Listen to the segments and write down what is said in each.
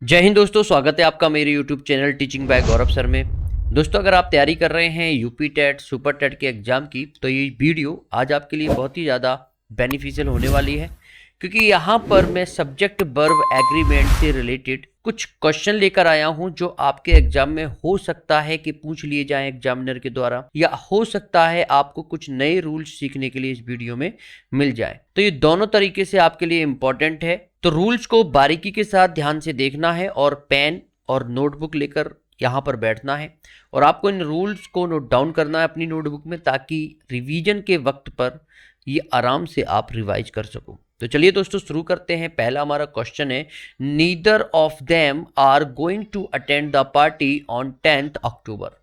जय हिंद दोस्तों, स्वागत है आपका मेरे YouTube चैनल टीचिंग बाय गौरव सर में। दोस्तों, अगर आप तैयारी कर रहे हैं यूपी टेट सुपर टेट के एग्जाम की, तो ये वीडियो आज आपके लिए बहुत ही ज़्यादा बेनिफिशियल होने वाली है, क्योंकि यहाँ पर मैं सब्जेक्ट वर्ब एग्रीमेंट से रिलेटेड कुछ क्वेश्चन लेकर आया हूँ जो आपके एग्जाम में हो सकता है कि पूछ लिए जाएं एग्जामिनर के द्वारा, या हो सकता है आपको कुछ नए रूल्स सीखने के लिए इस वीडियो में मिल जाए। तो ये दोनों तरीके से आपके लिए इंपॉर्टेंट है। तो रूल्स को बारीकी के साथ ध्यान से देखना है और पेन और नोटबुक लेकर यहाँ पर बैठना है और आपको इन रूल्स को नोट डाउन करना है अपनी नोटबुक में, ताकि रिवीजन के वक्त पर ये आराम से आप रिवाइज कर सको। तो चलिए दोस्तों, शुरू करते हैं। पहला हमारा क्वेश्चन है, neither of them are going to attend the party on 10th October.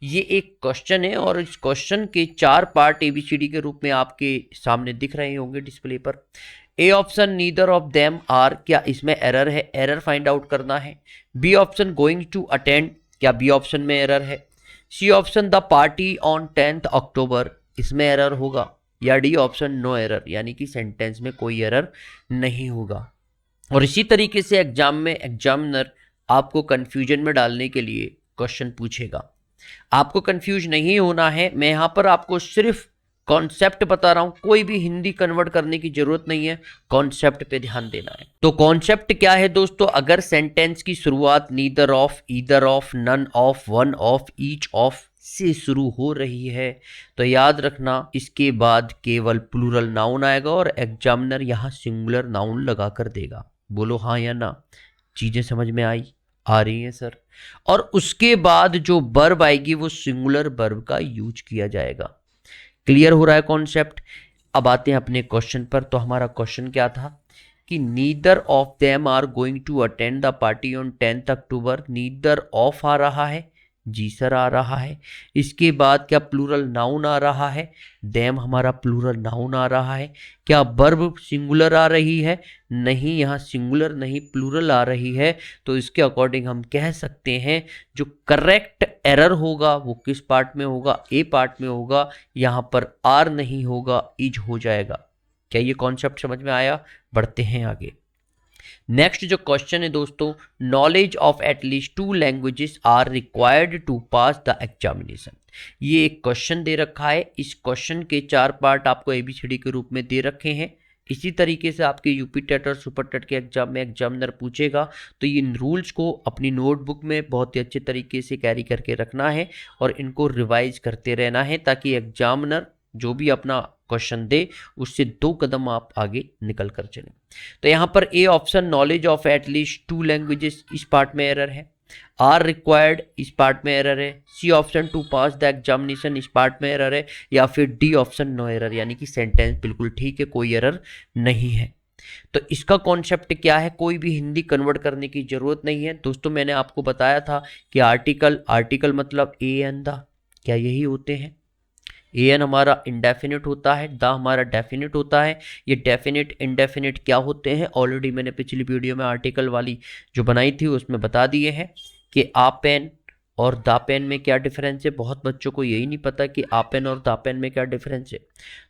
ये एक क्वेश्चन है और इस क्वेश्चन के 4 पार्ट ABCD के रूप में आपके सामने दिख रहे होंगे डिस्प्ले पर। A option neither of them are, क्या इसमें एरर है? एरर फाइंड आउट करना है। B option going to attend, क्या बी ऑप्शन में एरर है? C option the party on 10th October, इसमें एरर होगा। या डी ऑप्शन नो एरर, यानी कि सेंटेंस में कोई एरर नहीं होगा। और इसी तरीके से एग्जाम में एग्जामिनर आपको कंफ्यूजन में डालने के लिए क्वेश्चन पूछेगा। आपको कंफ्यूज नहीं होना है, मैं यहाँ पर आपको सिर्फ कॉन्सेप्ट बता रहा हूं, कोई भी हिंदी कन्वर्ट करने की जरूरत नहीं है, कॉन्सेप्ट पे ध्यान देना है। तो कॉन्सेप्ट क्या है दोस्तों? अगर सेंटेंस की शुरुआत neither of, either of, none of, one of, each of से शुरू हो रही है, तो याद रखना इसके बाद केवल प्लूरल नाउन आएगा और एग्जामिनर यहाँ सिंगुलर नाउन लगा कर देगा। बोलो हाँ या ना, चीजें समझ में आ रही हैं सर? और उसके बाद जो वर्ब आएगी वो सिंगुलर वर्ब का यूज किया जाएगा। क्लियर हो रहा है कॉन्सेप्ट? अब आते हैं अपने क्वेश्चन पर। तो हमारा क्वेश्चन क्या था कि neither of them are going to attend the party on 10th October. Neither of आ रहा है, जी सर आ रहा है। इसके बाद क्या प्लूरल नाउन आ रहा है? देम हमारा प्लूरल नाउन आ रहा है। क्या वर्ब सिंगुलर आ रही है? नहीं, यहाँ सिंगुलर नहीं प्लूरल आ रही है। तो इसके अकॉर्डिंग हम कह सकते हैं जो करेक्ट एरर होगा वो किस पार्ट में होगा? ए पार्ट में होगा। यहाँ पर आर नहीं होगा, इज हो जाएगा। क्या ये कॉन्सेप्ट समझ में आया? बढ़ते हैं आगे। नेक्स्ट जो क्वेश्चन है दोस्तों, knowledge of at least 2 languages are required to pass the examination. ये एक क्वेश्चन दे रखा है। इस क्वेश्चन के 4 पार्ट आपको ABCD के रूप में दे रखे हैं। इसी तरीके से आपके यूपी टेट और सुपर टेट के एग्जाम में एग्जामिनर पूछेगा, तो इन रूल्स को अपनी नोटबुक में बहुत ही अच्छे तरीके से कैरी करके रखना है और इनको रिवाइज करते रहना है, ताकि एग्जामिनर जो भी अपना क्वेश्चन दे उससे 2 कदम आप आगे निकल कर चलें। तो यहाँ पर A option knowledge of at least 2 languages, इस पार्ट में एरर है। आर रिक्वायर्ड, इस पार्ट में एरर है। C option to pass the examination, इस पार्ट में एरर है। या फिर डी ऑप्शन नो एरर, यानी कि सेंटेंस बिल्कुल ठीक है, कोई एरर नहीं है। तो इसका कॉन्सेप्ट क्या है? कोई भी हिंदी कन्वर्ट करने की जरूरत नहीं है दोस्तों। मैंने आपको बताया था कि आर्टिकल मतलब ए एन द, क्या यही होते हैं? ए एन हमारा इंडेफिनिट होता है, द हमारा डेफिनिट होता है। ये डेफिनिट इंडेफिनिट क्या होते हैं ऑलरेडी मैंने पिछली वीडियो में आर्टिकल वाली जो बनाई थी उसमें बता दिए हैं कि आ पेन और द पेन में क्या डिफरेंस है। बहुत बच्चों को यही नहीं पता कि आ पेन और द पेन में क्या डिफरेंस है।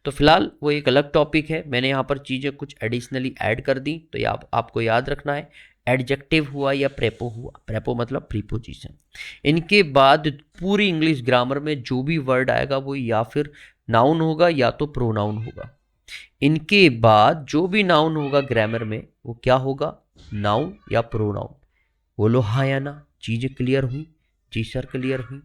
तो फिलहाल वो एक अलग टॉपिक है, मैंने यहाँ पर चीज़ें कुछ एडिशनली ऐड कर दी। तो ये आपको याद रखना है, एडजेक्टिव हुआ या प्रेपो हुआ। प्रेपो मतलब प्रीपोजिशन। इनके बाद पूरी इंग्लिश ग्रामर में जो भी वर्ड आएगा वो या फिर नाउन होगा या तो प्रोनाउन होगा। इनके बाद जो भी नाउन होगा ग्रामर में वो क्या होगा? नाउन या प्रोनाउन। बोलो हाँ या ना, चीजें क्लियर हुई? जी सर क्लियर हुई।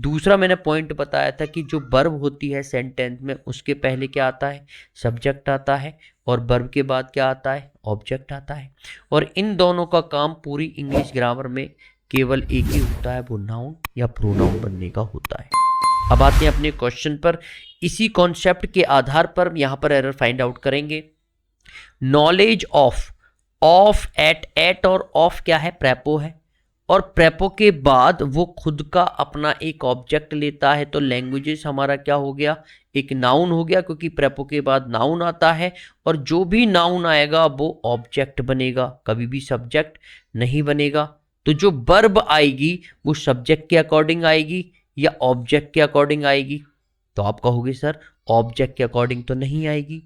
दूसरा मैंने पॉइंट बताया था कि जो वर्ब होती है सेंटेंस में, उसके पहले क्या आता है? सब्जेक्ट आता है, और वर्ब के बाद क्या आता है? ऑब्जेक्ट आता है। और इन दोनों का काम पूरी इंग्लिश ग्रामर में केवल एक ही होता है, वो नाउन या प्रोनाउन बनने का होता है। अब आते हैं अपने क्वेश्चन पर। इसी कॉन्सेप्ट के आधार पर यहां पर एरर फाइंड आउट करेंगे। नॉलेज ऑफ एट और ऑफ क्या है? प्रेपो है, और प्रेपो के बाद वो खुद का अपना एक ऑब्जेक्ट लेता है। तो लैंग्वेजेस हमारा क्या हो गया? एक नाउन हो गया, क्योंकि प्रेपो के बाद नाउन आता है और जो भी नाउन आएगा वो ऑब्जेक्ट बनेगा, कभी भी सब्जेक्ट नहीं बनेगा। तो जो वर्ब आएगी वो सब्जेक्ट के अकॉर्डिंग आएगी या ऑब्जेक्ट के अकॉर्डिंग आएगी? तो आप कहोगे सर ऑब्जेक्ट के अकॉर्डिंग तो नहीं आएगी।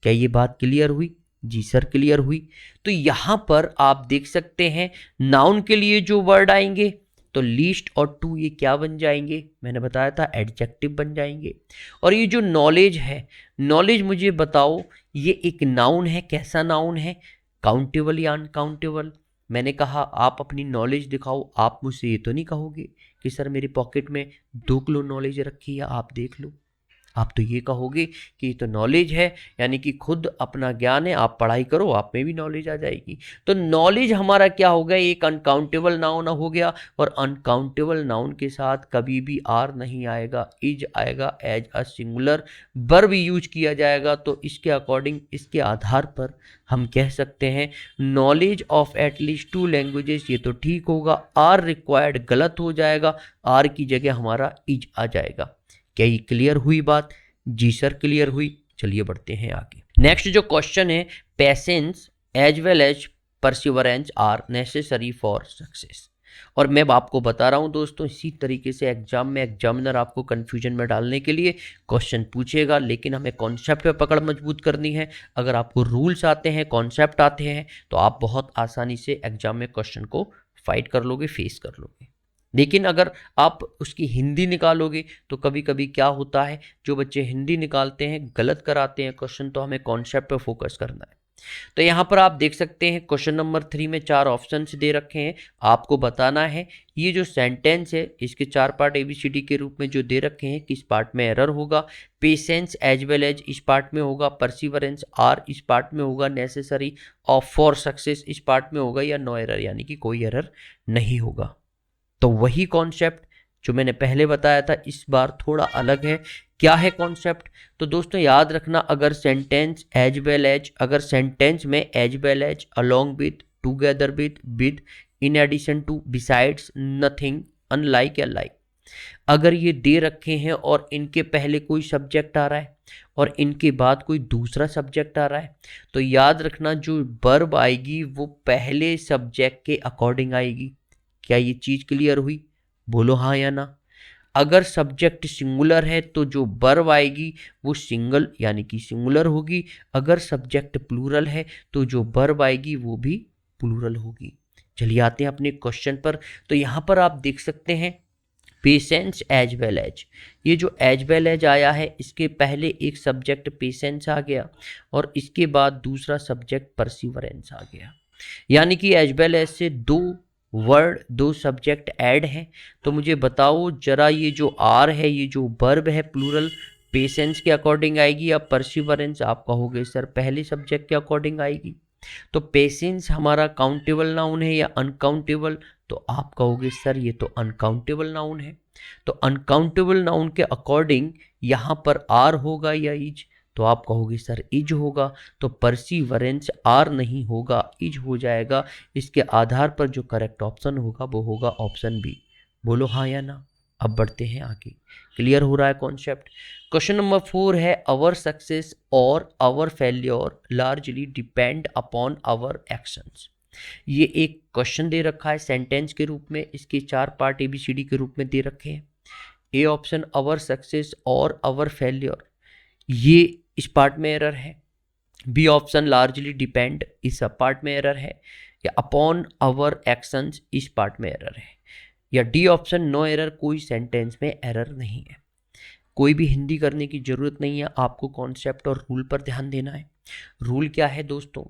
क्या ये बात क्लियर हुई? जी सर क्लियर हुई। तो यहाँ पर आप देख सकते हैं नाउन के लिए जो वर्ड आएंगे तो लीस्ट और टू ये क्या बन जाएंगे, मैंने बताया था एडजेक्टिव बन जाएंगे। और ये जो नॉलेज है, नॉलेज मुझे बताओ ये एक नाउन है, कैसा नाउन है, काउंटेबल या अनकाउंटेबल। मैंने कहा आप अपनी नॉलेज दिखाओ, आप मुझसे ये तो नहीं कहोगे कि सर मेरी पॉकेट में 2 किलो नॉलेज रखी है आप देख लो। आप तो ये कहोगे कि ये तो नॉलेज है, यानी कि खुद अपना ज्ञान है, आप पढ़ाई करो आप में भी नॉलेज आ जाएगी। तो नॉलेज हमारा क्या हो गया, एक अनकाउंटेबल नाउन हो गया। और अनकाउंटेबल नाउन के साथ कभी भी आर नहीं आएगा, इज आएगा, as a singular verb use किया जाएगा। तो इसके अकॉर्डिंग, इसके आधार पर हम कह सकते हैं नॉलेज ऑफ एटलीस्ट 2 लैंग्वेजेस, ये तो ठीक होगा। आर रिक्वायर्ड गलत हो जाएगा, आर की जगह हमारा इज आ जाएगा। क्या ये क्लियर हुई बात? जी सर क्लियर हुई। चलिए बढ़ते हैं आगे। नेक्स्ट जो क्वेश्चन है, patience as well as perseverance are necessary for success. और मैं आपको बता रहा हूं दोस्तों, इसी तरीके से एग्जाम में एग्जामिनर आपको कंफ्यूजन में डालने के लिए क्वेश्चन पूछेगा, लेकिन हमें कॉन्सेप्ट पे पकड़ मजबूत करनी है। अगर आपको रूल्स आते हैं, कॉन्सेप्ट आते हैं, तो आप बहुत आसानी से एग्जाम में क्वेश्चन को फाइट कर लोगे, फेस कर लोगे। लेकिन अगर आप उसकी हिंदी निकालोगे तो कभी कभी क्या होता है, जो बच्चे हिंदी निकालते हैं गलत कराते हैं क्वेश्चन। तो हमें कॉन्सेप्ट पे फोकस करना है। तो यहाँ पर आप देख सकते हैं क्वेश्चन नंबर 3 में 4 ऑप्शन दे रखे हैं, आपको बताना है ये जो सेंटेंस है इसके 4 पार्ट ABCD के रूप में जो दे रखे हैं, किस पार्ट में एरर होगा। पेशेंस एज वेल एज इस पार्ट में होगा, परसिवरेंस आर इस पार्ट में होगा, नेसेसरी ऑफ फॉर सक्सेस इस पार्ट में होगा, या नो एरर यानी कि कोई एरर नहीं होगा। तो वही कॉन्सेप्ट जो मैंने पहले बताया था इस बार थोड़ा अलग है। क्या है कॉन्सेप्ट? तो दोस्तों याद रखना, अगर सेंटेंस एज वेल एज, अगर सेंटेंस में as well as, along with, together with, in addition to, besides, nothing, unlike या लाइक, अगर ये दे रखे हैं और इनके पहले कोई सब्जेक्ट आ रहा है और इनके बाद कोई दूसरा सब्जेक्ट आ रहा है, तो याद रखना जो वर्ब आएगी वो पहले सब्जेक्ट के अकॉर्डिंग आएगी। क्या ये चीज क्लियर हुई? बोलो हाँ या ना। अगर सब्जेक्ट सिंगुलर है तो जो वर्ब आएगी वो सिंगल यानी कि सिंगुलर होगी। अगर सब्जेक्ट प्लूरल है तो जो वर्ब आएगी वो भी प्लूरल होगी। चलिए आते हैं अपने क्वेश्चन पर। तो यहाँ पर आप देख सकते हैं पेशेंस एज वेल एज, ये जो एज वेल एज आया है इसके पहले एक सब्जेक्ट पेशेंस आ गया और इसके बाद दूसरा सब्जेक्ट परसिवरेंस आ गया, यानी कि एज वेल एज से 2 वर्ड 2 सब्जेक्ट ऐड हैं। तो मुझे बताओ जरा, ये जो आर है ये जो वर्ब है प्लूरल पेशेंस के अकॉर्डिंग आएगी या परसिवरेंस? आप कहोगे सर पहले सब्जेक्ट के अकॉर्डिंग आएगी। तो पेशेंस हमारा काउंटेबल नाउन है या अनकाउंटेबल? तो आप कहोगे सर ये तो अनकाउंटेबल नाउन है। तो अनकाउंटेबल नाउन के अकॉर्डिंग यहाँ पर आर होगा या इज? तो आप कहोगे सर इज होगा। तो परसिवरेंस आर नहीं होगा, इज हो जाएगा। इसके आधार पर जो करेक्ट ऑप्शन होगा वो होगा ऑप्शन बी। बोलो हाँ या ना। अब बढ़ते हैं आगे। क्लियर हो रहा है कॉन्सेप्ट? क्वेश्चन नंबर 4 है आवर सक्सेस और our failure largely depend upon our actions. ये एक क्वेश्चन दे रखा है सेंटेंस के रूप में, इसके 4 पार्ट ABCD के रूप में दे रखे हैं। ए ऑप्शन आवर सक्सेस और आवर फेल्योर, ये इस पार्ट में एरर है। बी ऑप्शन लार्जली डिपेंड इस पार्ट में एरर है। या अपॉन आवर एक्शंस इस पार्ट में एरर है। या डी ऑप्शन नो एरर, कोई सेंटेंस में एरर नहीं है। कोई भी हिंदी करने की जरूरत नहीं है, आपको कॉन्सेप्ट और रूल पर ध्यान देना है। रूल क्या है दोस्तों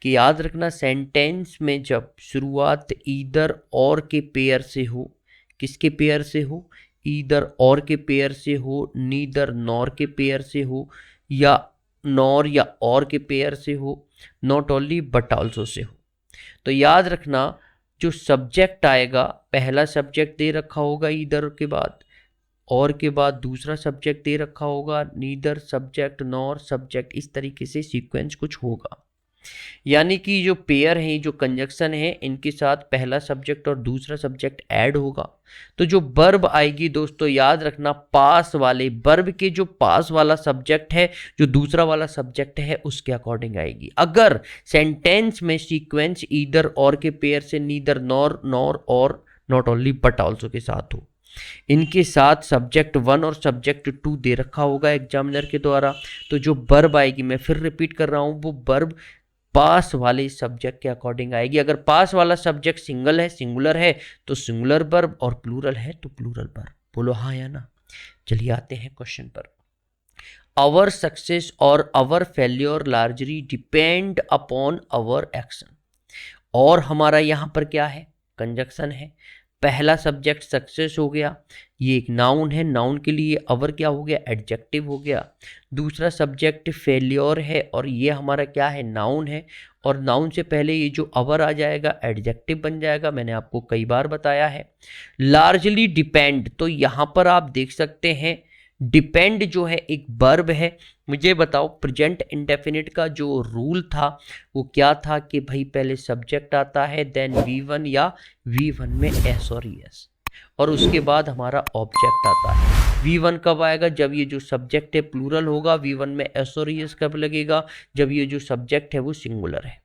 कि याद रखना सेंटेंस में जब शुरुआत ईदर और के पेयर से हो, किसके पेयर से हो? ईदर और के पेयर से हो, नीदर नॉर के पेयर से हो, या नॉर या और के पेयर से हो, not only but also say हो। तो याद रखना जो सब्जेक्ट आएगा, पहला सब्जेक्ट दे रखा होगा ईदर के बाद, और के बाद दूसरा सब्जेक्ट दे रखा होगा, नीदर सब्जेक्ट नॉर सब्जेक्ट, इस तरीके से सीक्वेंस कुछ होगा। यानी कि जो पेयर है, जो कंजक्शन है, इनके साथ पहला सब्जेक्ट और दूसरा सब्जेक्ट ऐड होगा। तो जो वर्ब आएगी दोस्तों याद रखना पास वाले वर्ब के जो पास वाला सब्जेक्ट है, जो दूसरा वाला सब्जेक्ट है, उसके अकॉर्डिंग आएगी। अगर सेंटेंस में सीक्वेंस ईदर और के पेयर से नीदर नॉर, नॉर और नॉट ओनली बट ऑल्सो के साथ हो, इनके साथ सब्जेक्ट 1 और सब्जेक्ट 2 दे रखा होगा एग्जामिनर के द्वारा, तो जो वर्ब आएगी, मैं फिर रिपीट कर रहा हूं, वो वर्ब पास वाले सब्जेक्ट के अकॉर्डिंग आएगी। अगर पास वाला सब्जेक्ट सिंगल है, सिंगुलर है, तो सिंगुलर वर्ब, और प्लूरल है तो प्लूरल वर्ब। बोलो हाँ या ना। चलिए आते हैं क्वेश्चन पर। आवर सक्सेस और our failure largely depend upon our action. और हमारा यहाँ पर क्या है, कंजक्शन है। पहला सब्जेक्ट सक्सेस हो गया, ये एक नाउन है, नाउन के लिए अवर क्या हो गया, एडजेक्टिव हो गया। दूसरा सब्जेक्ट फेल्योर है, और ये हमारा क्या है, नाउन है, और नाउन से पहले ये जो अवर आ जाएगा एडजेक्टिव बन जाएगा, मैंने आपको कई बार बताया है। लार्जली डिपेंड, तो यहाँ पर आप देख सकते हैं डिपेंड जो है एक वर्ब है। मुझे बताओ प्रेजेंट इंडेफिनिट का जो रूल था वो क्या था कि भाई पहले सब्जेक्ट आता है, देन V1 या V1 में एस और यस, और उसके बाद हमारा ऑब्जेक्ट आता है। V1 कब आएगा, जब ये जो सब्जेक्ट है प्लूरल होगा। V1 में एस और यस कब लगेगा, जब ये जो सब्जेक्ट है वो सिंगुलर है।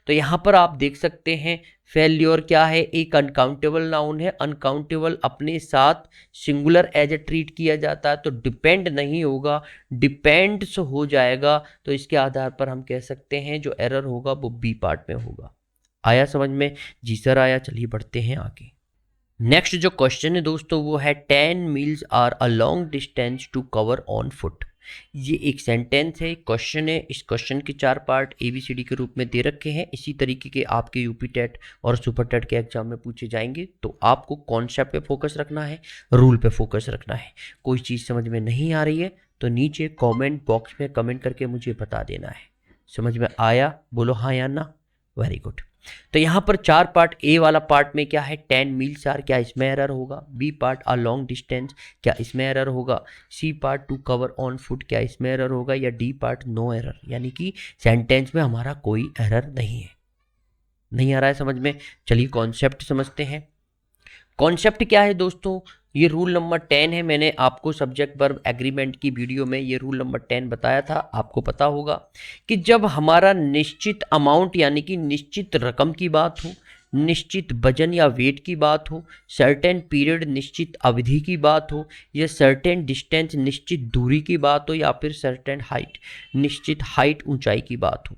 तो यहाँ पर आप देख सकते हैं फेल्योर क्या है, एक अनकाउंटेबल नाउन है। अनकाउंटेबल अपने साथ सिंगुलर एज ए ट्रीट किया जाता है, तो डिपेंड नहीं होगा, डिपेंड्स हो जाएगा। तो इसके आधार पर हम कह सकते हैं जो एरर होगा वो बी पार्ट में होगा। आया समझ में? जी सर आया। चलिए बढ़ते हैं आगे। नेक्स्ट जो क्वेश्चन है दोस्तों वो है 10 miles are a long distance to cover on foot. ये एक सेंटेंस है, क्वेश्चन है। इस क्वेश्चन के 4 पार्ट ABCD के रूप में दे रखे हैं। इसी तरीके के आपके यूपी टेट और सुपर टेट के एग्जाम में पूछे जाएंगे। तो आपको कॉन्सेप्ट पे फोकस रखना है, रूल पे फोकस रखना है। कोई चीज़ समझ में नहीं आ रही है तो नीचे कमेंट बॉक्स में कमेंट करके मुझे बता देना है। समझ में आया? बोलो हाँ या ना। Very good. तो यहाँ पर 4 पार्ट, ए वाला पार्ट में क्या है, 10 मील्स आर, क्या इसमें एरर होगा। B part a long distance, क्या इसमें एरर होगा। C part to cover on foot, क्या इसमें एरर होगा। या डी पार्ट नो एरर, यानी कि सेंटेंस में हमारा कोई एरर नहीं है। नहीं आ रहा है समझ में? चलिए कॉन्सेप्ट समझते हैं। कॉन्सेप्ट क्या है दोस्तों, ये रूल नंबर 10 है। मैंने आपको सब्जेक्ट वर्ब एग्रीमेंट की वीडियो में ये रूल नंबर 10 बताया था। आपको पता होगा कि जब हमारा निश्चित अमाउंट यानी कि निश्चित रकम की बात हो, निश्चित वजन या वेट की बात हो, सर्टेन पीरियड निश्चित अवधि की बात हो, या सर्टेन डिस्टेंस निश्चित दूरी की बात हो, या फिर सर्टेन हाइट निश्चित हाइट ऊंचाई की बात हो,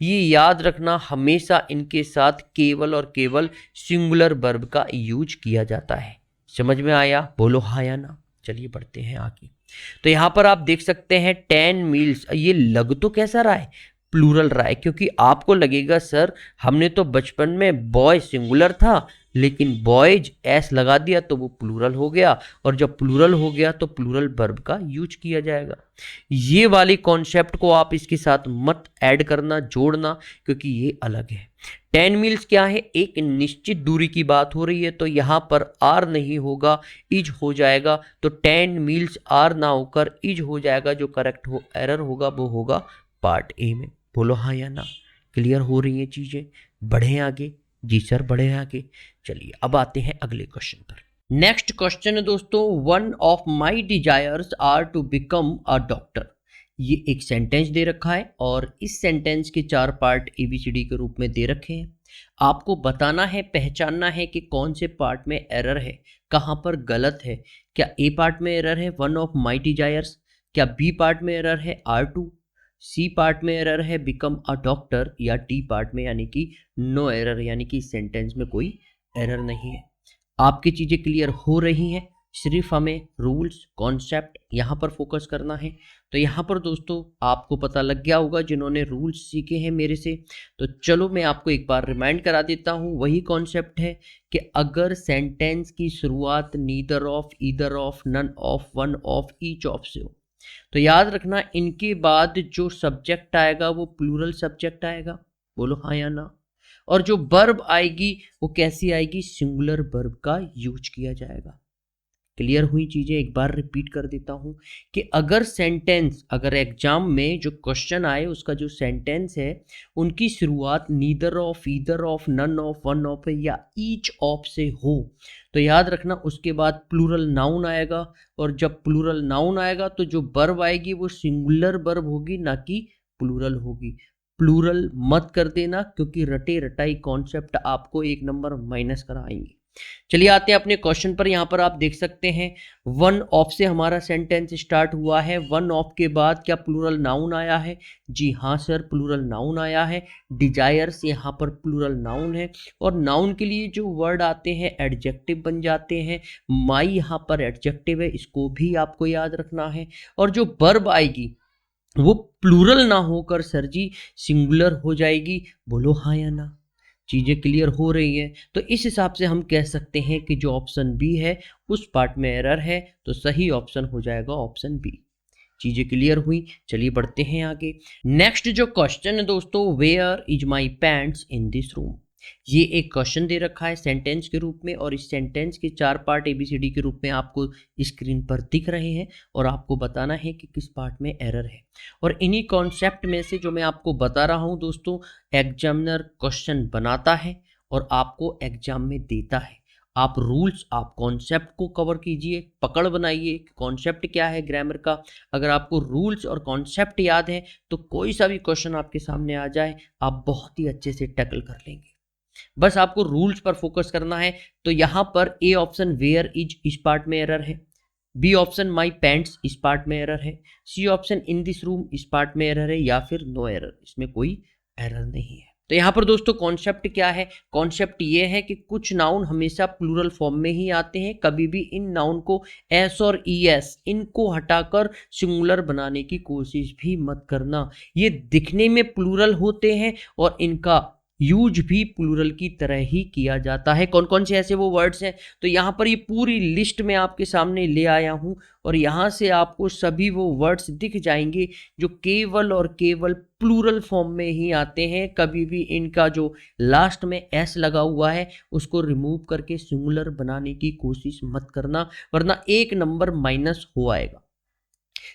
ये याद रखना हमेशा इनके साथ केवल और केवल सिंगुलर वर्ब का यूज किया जाता है। समझ में आया? बोलो हाँ या ना। चलिए बढ़ते हैं आगे। तो यहाँ पर आप देख सकते हैं 10 मील्स, ये लग तो कैसा रहा है, प्लूरल रहा है, क्योंकि आपको लगेगा सर हमने तो बचपन में बॉय सिंगुलर था लेकिन बॉयज एस लगा दिया तो वो प्लूरल हो गया, और जब प्लूरल हो गया तो प्लूरल वर्ब का यूज किया जाएगा। ये वाली कॉन्सेप्ट को आप इसके साथ मत ऐड करना, जोड़ना, क्योंकि ये अलग है। 10 मील्स क्या है, एक निश्चित दूरी की बात हो रही है, तो यहाँ पर आर नहीं होगा, इज हो जाएगा। तो 10 मील्स आर ना होकर इज हो जाएगा। जो करेक्ट हो एरर होगा वो होगा पार्ट ए में। बोलो हाँ या ना। क्लियर हो रही है चीजें? बढ़े आगे। जी सर बढ़े आगे। चलिए अब आते हैं अगले क्वेश्चन पर। नेक्स्ट क्वेश्चन है दोस्तों, one of my desires are to become a doctor. ये एक सेंटेंस दे रखा है और इस सेंटेंस के 4 पार्ट ABCD के रूप में दे रखे हैं। आपको बताना है, पहचानना है कि कौन से पार्ट में एरर है, कहाँ पर गलत है। क्या ए पार्ट में एरर है वन ऑफ माई डिजायर्स, क्या बी पार्ट में एरर है R2, सी पार्ट में एरर है बिकम अ डॉक्टर, या डी पार्ट में यानी कि नो एरर, यानी कि इस सेंटेंस में कोई एरर नहीं है। आपकी चीज़ें क्लियर हो रही हैं, सिर्फ हमें रूल्स कॉन्सेप्ट यहाँ पर फोकस करना है। तो यहाँ पर दोस्तों आपको पता लग गया होगा जिन्होंने रूल्स सीखे हैं मेरे से। तो चलो मैं आपको एक बार रिमाइंड करा देता हूँ। वही कॉन्सेप्ट है कि अगर सेंटेंस की शुरुआत neither of, either of, none of, one of, each of से हो तो याद रखना इनके बाद जो सब्जेक्ट आएगा वो प्लूरल सब्जेक्ट आएगा। बोलो हाँ या ना। और जो वर्ब आएगी वो कैसी आएगी, सिंगुलर वर्ब का यूज किया जाएगा। क्लियर हुई चीजें? एक बार रिपीट कर देता हूं कि अगर सेंटेंस, अगर एग्जाम में जो क्वेश्चन आए उसका जो सेंटेंस है उनकी शुरुआत neither of, either of, none of, one of या ईच ऑफ से हो तो याद रखना उसके बाद प्लूरल नाउन आएगा। और जब प्लूरल नाउन आएगा तो जो वर्ब आएगी वो सिंगुलर वर्ब होगी, ना कि प्लूरल होगी। प्लूरल मत कर देना, क्योंकि रटे रटाई कॉन्सेप्ट आपको 1 नंबर माइनस कराएंगे। चलिए आते हैं अपने क्वेश्चन पर। यहाँ पर आप देख सकते हैं वन ऑफ से हमारा सेंटेंस स्टार्ट हुआ है। वन ऑफ के बाद क्या प्लूरल नाउन आया है? जी हाँ सर, प्लूरल नाउन आया है। डिजायर्स यहाँ पर प्लूरल नाउन है, और नाउन के लिए जो वर्ड आते हैं एडजेक्टिव बन जाते हैं। माई यहाँ पर एडजेक्टिव है, इसको भी आपको याद रखना है। और जो वर्ब आएगी वो प्लूरल ना होकर सर जी सिंगुलर हो जाएगी। बोलो हाँ या ना? चीज़ें क्लियर हो रही हैं? तो इस हिसाब से हम कह सकते हैं कि जो ऑप्शन बी है उस पार्ट में एरर है, तो सही ऑप्शन हो जाएगा ऑप्शन बी। चीज़ें क्लियर हुई? चलिए बढ़ते हैं आगे। नेक्स्ट जो क्वेश्चन है दोस्तों, where is my pants in this room. ये एक क्वेश्चन दे रखा है सेंटेंस के रूप में, और इस सेंटेंस के 4 पार्ट ABCD के रूप में आपको स्क्रीन पर दिख रहे हैं, और आपको बताना है कि किस पार्ट में एरर है। और इन्हीं कॉन्सेप्ट में से जो मैं आपको बता रहा हूं दोस्तों, एग्जामिनर क्वेश्चन बनाता है और आपको एग्जाम में देता है। आप रूल्स, आप कॉन्सेप्ट को कवर कीजिए, पकड़ बनाइए कॉन्सेप्ट क्या है ग्रामर का। अगर आपको रूल्स और कॉन्सेप्ट याद है तो कोई सा भी क्वेश्चन आपके सामने आ जाए आप बहुत ही अच्छे से टैकल कर लेंगे। बस आपको रूल्स पर फोकस करना है। तो यहां पर ए ऑप्शन वेयर इज इस पार्ट में एरर है, बी ऑप्शन माई पैंट्स इस पार्ट में एरर है, C option in this room इस पार्ट में एरर है, या फिर नो एरर, इसमें कोई एरर नहीं है। तो यहाँ पर दोस्तों कॉन्सेप्ट क्या है? कॉन्सेप्ट ये है कि कुछ नाउन हमेशा प्लूरल फॉर्म में ही आते हैं। कभी भी इन नाउन को एस और ईएस इनको हटाकर सिंगुलर बनाने की कोशिश भी मत करना। ये दिखने में प्लूरल होते हैं और इनका यूज भी प्लूरल की तरह ही किया जाता है। कौन कौन से ऐसे वो वर्ड्स हैं? तो यहाँ पर ये पूरी लिस्ट में आपके सामने ले आया हूँ, और यहाँ से आपको सभी वो वर्ड्स दिख जाएंगे जो केवल और केवल प्लूरल फॉर्म में ही आते हैं। कभी भी इनका जो लास्ट में एस लगा हुआ है उसको रिमूव करके सिंगुलर बनाने की कोशिश मत करना, वरना 1 नंबर माइनस हो आएगा।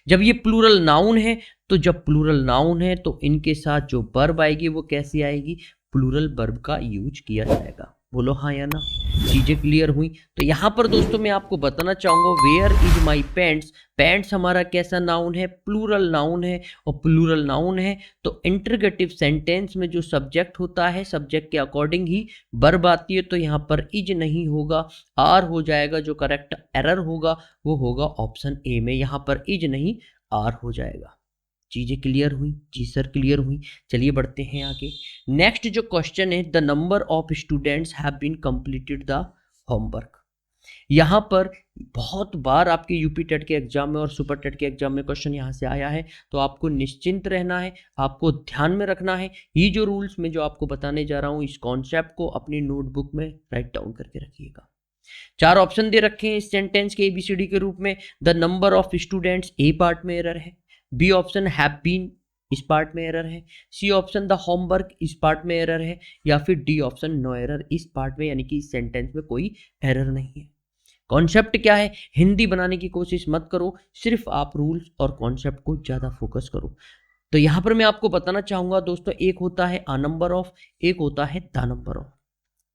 जब ये प्लूरल नाउन है, तो जब प्लूरल नाउन है तो इनके साथ जो वर्ब आएगी वो कैसी आएगी? प्लूरल वर्ब का यूज किया जाएगा। बोलो हाँ या ना? चीजें क्लियर हुई? तो यहाँ पर दोस्तों मैं आपको बताना चाहूंगा where is my pants. Pants हमारा कैसा नाउन है? प्लूरल नाउन है, और प्लूरल नाउन है तो इंटरगेटिव सेंटेंस में जो सब्जेक्ट होता है सब्जेक्ट के अकॉर्डिंग ही वर्ब आती है। तो यहाँ पर इज नहीं होगा, आर हो जाएगा। जो करेक्ट एरर होगा वो होगा ऑप्शन ए में, यहाँ पर इज नहीं आर हो जाएगा। चीजें क्लियर हुई? जी सर क्लियर हुई। चलिए बढ़ते हैं आगे। नेक्स्ट जो क्वेश्चन है, the number of students have been completed the homework. यहाँ पर बहुत बार आपके यूपी टेट के एग्जाम में और सुपर टेट के एग्जाम में क्वेश्चन यहाँ से आया है, तो आपको निश्चिंत रहना है, आपको ध्यान में रखना है। ये जो रूल्स में जो आपको बताने जा रहा हूँ इस कॉन्सेप्ट को अपनी नोटबुक में राइट डाउन करके रखिएगा। 4 ऑप्शन दे रखे हैं इस सेंटेंस के ABCD के रूप में। The number of students A part में एरर है, बी ऑप्शन हैव बीन इस पार्ट में एरर है, सी ऑप्शन द होमवर्क इस पार्ट में एरर है, या फिर डी ऑप्शन नो एरर इस पार्ट में, यानी कि इस सेंटेंस में कोई एरर नहीं है। कॉन्सेप्ट क्या है? हिंदी बनाने की कोशिश मत करो, सिर्फ आप रूल्स और कॉन्सेप्ट को ज्यादा फोकस करो। तो यहां पर मैं आपको बताना चाहूंगा दोस्तों, एक होता है आ नंबर ऑफ, एक होता है द नंबर ऑफ।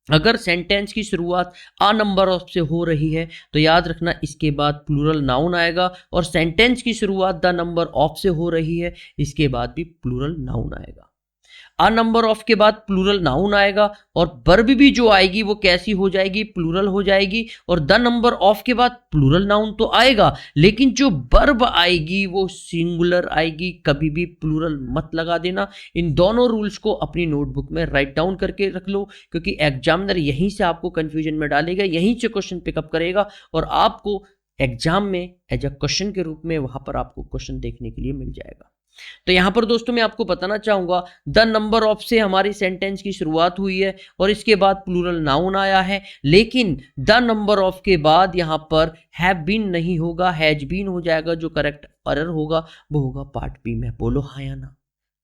अगर सेंटेंस की शुरुआत आ नंबर ऑफ से हो रही है तो याद रखना इसके बाद प्लूरल नाउन आएगा, और सेंटेंस की शुरुआत द नंबर ऑफ से हो रही है इसके बाद भी प्लूरल नाउन आएगा। आ नंबर ऑफ के बाद प्लूरल नाउन आएगा, और वर्ब भी जो आएगी वो कैसी हो जाएगी? प्लूरल हो जाएगी। और द नंबर ऑफ के बाद प्लूरल नाउन तो आएगा, लेकिन जो वर्ब आएगी वो सिंगुलर आएगी। कभी भी प्लूरल मत लगा देना। इन दोनों रूल्स को अपनी नोटबुक में राइट डाउन करके रख लो, क्योंकि एग्जामिनर यहीं से आपको कंफ्यूजन में डालेगा, यहीं से क्वेश्चन पिकअप करेगा, और आपको एग्जाम में एज अ क्वेश्चन के रूप में वहां पर आपको क्वेश्चन देखने के लिए मिल जाएगा। तो यहां पर दोस्तों मैं आपको बताना चाहूंगा, द नंबर ऑफ से हमारी सेंटेंस की शुरुआत हुई है और इसके बाद प्लूरल नाउन आया है, लेकिन द नंबर ऑफ के बाद यहां पर हैव बीन नहीं होगा, हैज बीन हो जाएगा। जो करेक्ट एरर होगा वो होगा पार्ट बी में। बोलो हाँ या ना?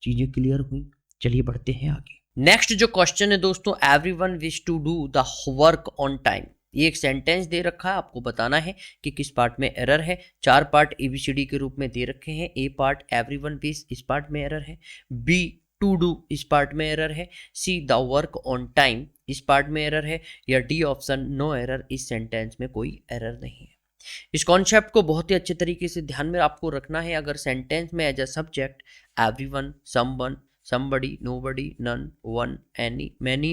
चीजें क्लियर हुई? चलिए बढ़ते हैं आगे। नेक्स्ट जो क्वेश्चन है दोस्तों, everyone wish to do the work on time. ये एक सेंटेंस दे रखा है, आपको बताना है कि किस पार्ट में एरर है। 4 पार्ट ABCD के रूप में दे रखे हैं। ए पार्ट एवरीवन विश इस पार्ट में एरर है, बी टू डू इस पार्ट में एरर है, see the work on time इस पार्ट में एरर है, या डी ऑप्शन नो एरर इस सेंटेंस में कोई एरर नहीं है। इस कॉन्सेप्ट को बहुत ही अच्छे तरीके से ध्यान में आपको रखना है। अगर सेंटेंस में as a subject everyone, someone, somebody, nobody, none, one, any, many,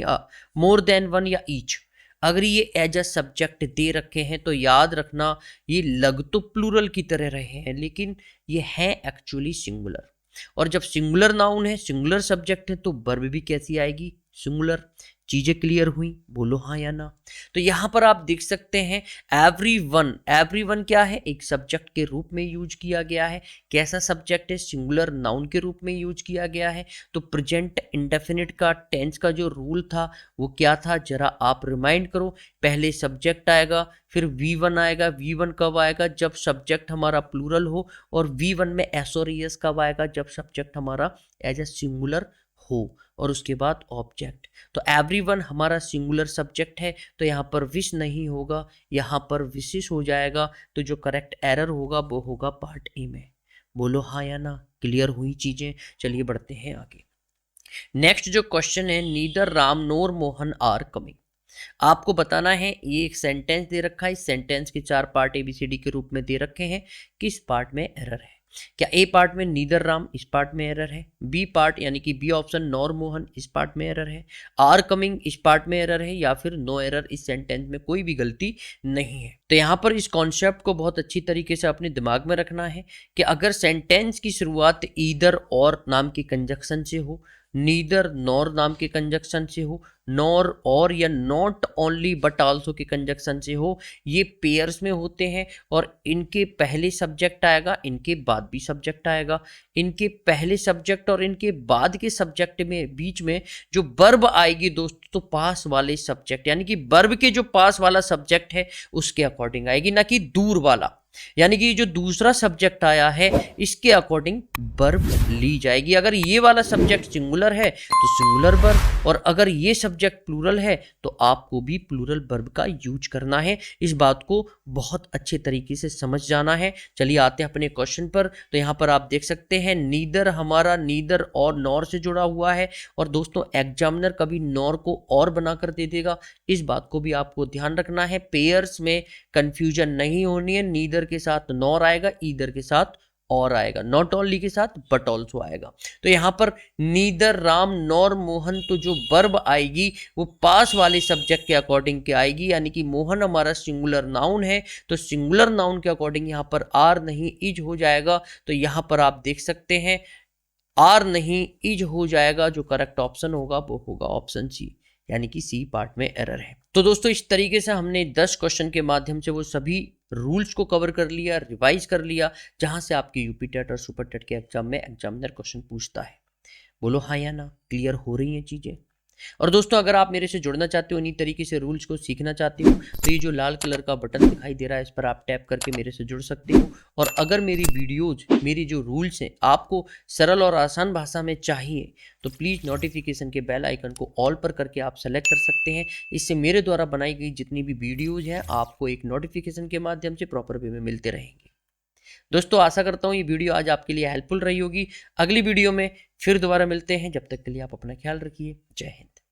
more than one या each। अगर ये एज अ सब्जेक्ट दे रखे हैं तो याद रखना ये लग तो प्लूरल की तरह रहे हैं लेकिन ये है एक्चुअली सिंगुलर। और जब सिंगुलर नाउन है, सिंगुलर सब्जेक्ट है, तो वर्ब भी कैसी आएगी? सिंगुलर। चीजें क्लियर हुई? बोलो हाँ या ना। तो यहां पर आप देख सकते हैं एवरीवन क्या है? एक सब्जेक्ट के रूप में यूज किया गया है। कैसा सब्जेक्ट है? सिंगुलर नाउन के रूप में यूज किया गया है। तो प्रेजेंट इंडेफिनिट का टेंस का जो रूल था वो क्या था, जरा आप रिमाइंड करो। पहले सब्जेक्ट आएगा, फिर V1 आएगा। V1 कब आएगा? जब सब्जेक्ट हमारा प्लूरल हो। और V1 में एसोरियस कब आएगा? जब सब्जेक्ट हमारा एज ए सिंगुलर हो। और उसके बाद ऑब्जेक्ट। तो एवरीवन हमारा सिंगुलर सब्जेक्ट है तो यहाँ पर विश नहीं होगा, यहाँ पर विशेष हो जाएगा। तो जो करेक्ट एरर होगा वो होगा पार्ट ए में। बोलो हाँ या ना। क्लियर हुई चीजें? चलिए बढ़ते हैं आगे। नेक्स्ट जो क्वेश्चन है, neither Ram nor Mohan are coming. आपको बताना है, ये एक सेंटेंस दे रखा है। इस सेंटेंस के 4 पार्ट ABCD के रूप में दे रखे हैं। किस पार्ट में एरर है? क्या ए पार्ट में नीदर राम, इस पार्ट में एरर है? बी पार्ट यानी कि बी ऑप्शन नॉर मोहन, इस पार्ट में एरर है? आर कमिंग, इस पार्ट में एरर है? या फिर नो एरर, इस सेंटेंस में कोई भी गलती नहीं है? तो यहाँ पर इस कॉन्सेप्ट को बहुत अच्छी तरीके से अपने दिमाग में रखना है कि अगर सेंटेंस की शुरुआत ईदर और नाम की कंजक्शन से हो, नीदर नॉर नाम के कंजक्शन से हो, नॉर और या नॉट ओनली बट आल्सो के कंजक्शन से हो, ये पेयर्स में होते हैं। और इनके पहले सब्जेक्ट आएगा, इनके बाद भी सब्जेक्ट आएगा। इनके पहले सब्जेक्ट और इनके बाद के सब्जेक्ट में बीच में जो वर्ब आएगी दोस्तों, तो पास वाले सब्जेक्ट यानी कि वर्ब के जो पास वाला सब्जेक्ट है उसके अकॉर्डिंग आएगी, ना कि दूर वाला। यानी कि जो दूसरा सब्जेक्ट आया है इसके अकॉर्डिंग वर्ब ली जाएगी। अगर ये वाला सब्जेक्ट सिंगुलर है तो सिंगुलर वर्ब, और अगर ये सब्जेक्ट प्लूरल है तो आपको भी प्लूरल वर्ब का यूज करना है। इस बात को बहुत अच्छे तरीके से समझ जाना है। चलिए आते हैं अपने क्वेश्चन पर। तो यहाँ पर आप देख सकते हैं नीदर हमारा नीदर और नॉर से जुड़ा हुआ है। और दोस्तों एग्जामिनर कभी नॉर को और बनाकर दे देगा, इस बात को भी आपको ध्यान रखना है। पेयर्स में कंफ्यूजन नहीं होनी है। नीदर के साथ नॉर आएगा, ईदर के साथ और आएगा, नॉट ओनली के साथ बट ऑल्सो आएगा। तो यहां पर नीदर राम नॉर मोहन, तो जो वर्ब आएगी वो पास वाले सब्जेक्ट के अकॉर्डिंग के आएगी। यानी कि मोहन हमारा सिंगुलर नाउन है तो सिंगुलर नाउन के अकॉर्डिंग यहां पर आर नहीं इज हो जाएगा। तो यहां पर आप देख सकते हैं आर नहीं इज हो जाएगा। जो करेक्ट ऑप्शन होगा वो होगा ऑप्शन सी, यानी कि सी पार्ट में एरर है। तो दोस्तों इस तरीके से हमने 10 क्वेश्चन के माध्यम से वो सभी रूल्स को कवर कर लिया, रिवाइज कर लिया, जहां से आपके यूपी टेट और सुपर टेट के एग्जाम में एग्जामिनर क्वेश्चन पूछता है। बोलो हाँ या ना। क्लियर हो रही हैं चीजें? और दोस्तों अगर आप मेरे से जुड़ना चाहते हो, इन्हीं तरीके से रूल्स को सीखना चाहते हो, तो ये जो लाल कलर का बटन दिखाई दे रहा है इस पर आप टैप करके मेरे से जुड़ सकते हो। और अगर मेरी वीडियोज, मेरी जो रूल्स हैं आपको सरल और आसान भाषा में चाहिए तो प्लीज़ नोटिफिकेशन के बेल आइकन को ऑल पर करके आप सेलेक्ट कर सकते हैं। इससे मेरे द्वारा बनाई गई जितनी भी वीडियोज हैं आपको एक नोटिफिकेशन के माध्यम से प्रॉपर वे में मिलते रहेंगे। दोस्तों आशा करता हूँ ये वीडियो आज आपके लिए हेल्पफुल रही होगी। अगली वीडियो में फिर दोबारा मिलते हैं। जब तक के लिए आप अपना ख्याल रखिए। जय हिंद।